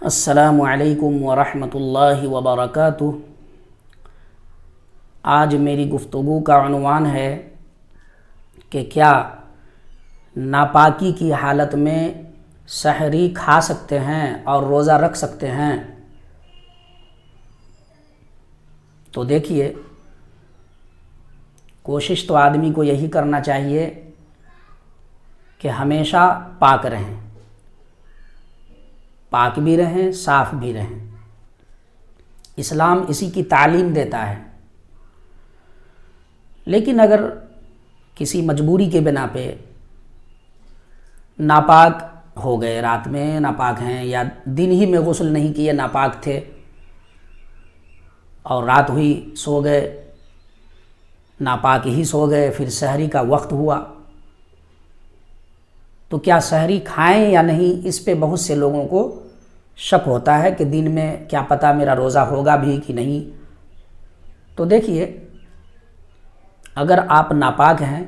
السلام علیکم ورحمۃ اللہ وبرکاتہ۔ آج میری گفتگو کا عنوان ہے کہ کیا ناپاکی کی حالت میں سحری کھا سکتے ہیں اور روزہ رکھ سکتے ہیں؟ تو دیکھیے، کوشش تو آدمی کو یہی کرنا چاہیے کہ ہمیشہ پاک رہیں، پاک بھی رہیں، صاف بھی رہیں۔ اسلام اسی کی تعلیم دیتا ہے۔ لیکن اگر کسی مجبوری کے بنا پہ ناپاک ہو گئے، رات میں ناپاک ہیں یا دن ہی میں غسل نہیں کیے، ناپاک تھے اور رات ہوئی سو گئے، ناپاک ہی سو گئے، پھر سحری کا وقت ہوا، تو کیا سحری کھائیں یا نہیں؟ اس پہ بہت سے لوگوں کو شک ہوتا ہے کہ دن میں کیا پتہ میرا روزہ ہوگا بھی کہ نہیں۔ تو دیکھیے، اگر آپ ناپاک ہیں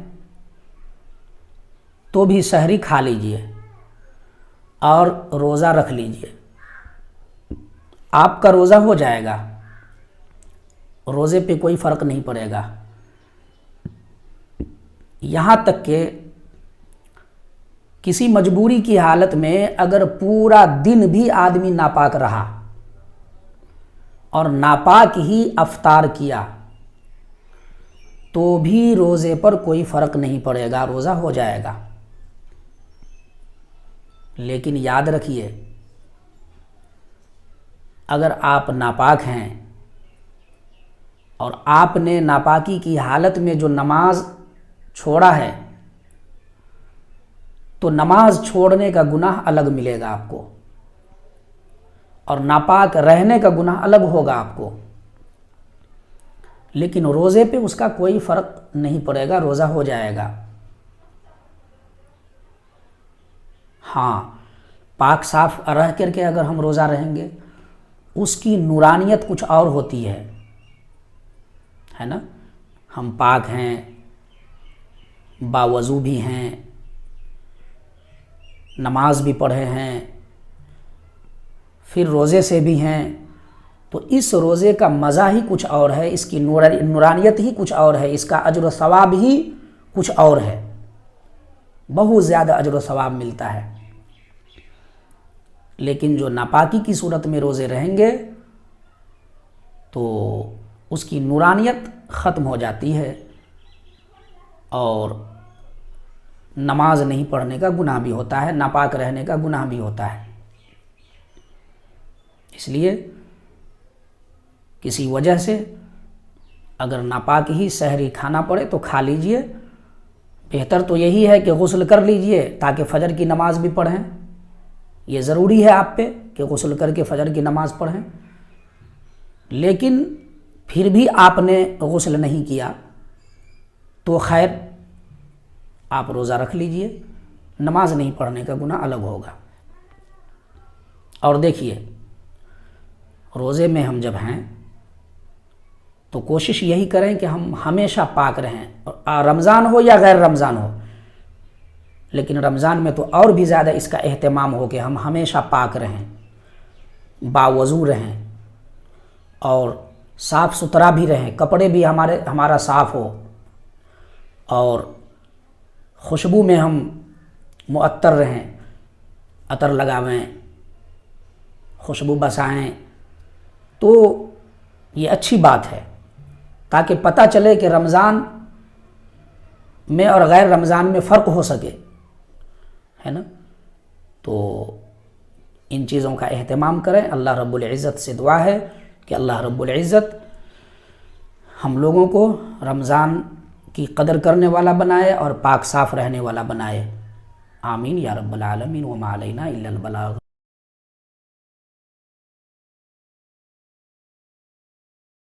تو بھی سحری کھا لیجئے اور روزہ رکھ لیجئے، آپ کا روزہ ہو جائے گا، روزے پہ کوئی فرق نہیں پڑے گا۔ یہاں تک کہ کسی مجبوری کی حالت میں اگر پورا دن بھی آدمی ناپاک رہا اور ناپاک ہی افطار کیا تو بھی روزے پر کوئی فرق نہیں پڑے گا، روزہ ہو جائے گا۔ لیکن یاد رکھیے، اگر آپ ناپاک ہیں اور آپ نے ناپاکی کی حالت میں جو نماز چھوڑا ہے تو نماز چھوڑنے کا گناہ الگ ملے گا آپ کو، اور ناپاک رہنے کا گناہ الگ ہوگا آپ کو، لیکن روزے پہ اس کا کوئی فرق نہیں پڑے گا، روزہ ہو جائے گا۔ ہاں، پاک صاف رہ کر کے اگر ہم روزہ رہیں گے، اس کی نورانیت کچھ اور ہوتی ہے نا۔ ہم پاک ہیں، باوضو بھی ہیں، نماز بھی پڑھے ہیں، پھر روزے سے بھی ہیں، تو اس روزے کا مزہ ہی کچھ اور ہے، اس کی نورانیت ہی کچھ اور ہے، اس کا اجر و ثواب ہی کچھ اور ہے، بہت زیادہ اجر و ثواب ملتا ہے۔ لیکن جو ناپاکی کی صورت میں روزے رہیں گے تو اس کی نورانیت ختم ہو جاتی ہے اور نماز نہیں پڑھنے کا گناہ بھی ہوتا ہے، ناپاک رہنے کا گناہ بھی ہوتا ہے۔ اس لیے کسی وجہ سے اگر ناپاک ہی سحری کھانا پڑے تو کھا لیجئے، بہتر تو یہی ہے کہ غسل کر لیجئے تاکہ فجر کی نماز بھی پڑھیں، یہ ضروری ہے آپ پہ کہ غسل کر کے فجر کی نماز پڑھیں۔ لیکن پھر بھی آپ نے غسل نہیں کیا تو خیر، آپ روزہ رکھ لیجئے، نماز نہیں پڑھنے کا گناہ الگ ہوگا۔ اور دیکھیے، روزے میں ہم جب ہیں تو کوشش یہی کریں کہ ہم ہمیشہ پاک رہیں، رمضان ہو یا غیر رمضان ہو، لیکن رمضان میں تو اور بھی زیادہ اس کا اہتمام ہو کہ ہم ہمیشہ پاک رہیں، باوضو رہیں اور صاف ستھرا بھی رہیں، کپڑے بھی ہمارا صاف ہو، اور خوشبو میں ہم معطر رہیں، عطر لگاویں، خوشبو بسائیں، تو یہ اچھی بات ہے تاکہ پتہ چلے کہ رمضان میں اور غیر رمضان میں فرق ہو سکے، ہے نا۔ تو ان چیزوں کا اہتمام کریں۔ اللہ رب العزت سے دعا ہے کہ اللہ رب العزت ہم لوگوں کو رمضان کی قدر کرنے والا بنائے اور پاک صاف رہنے والا بنائے۔ آمین یا رب العالمین۔ وما علینا الا البلاغ۔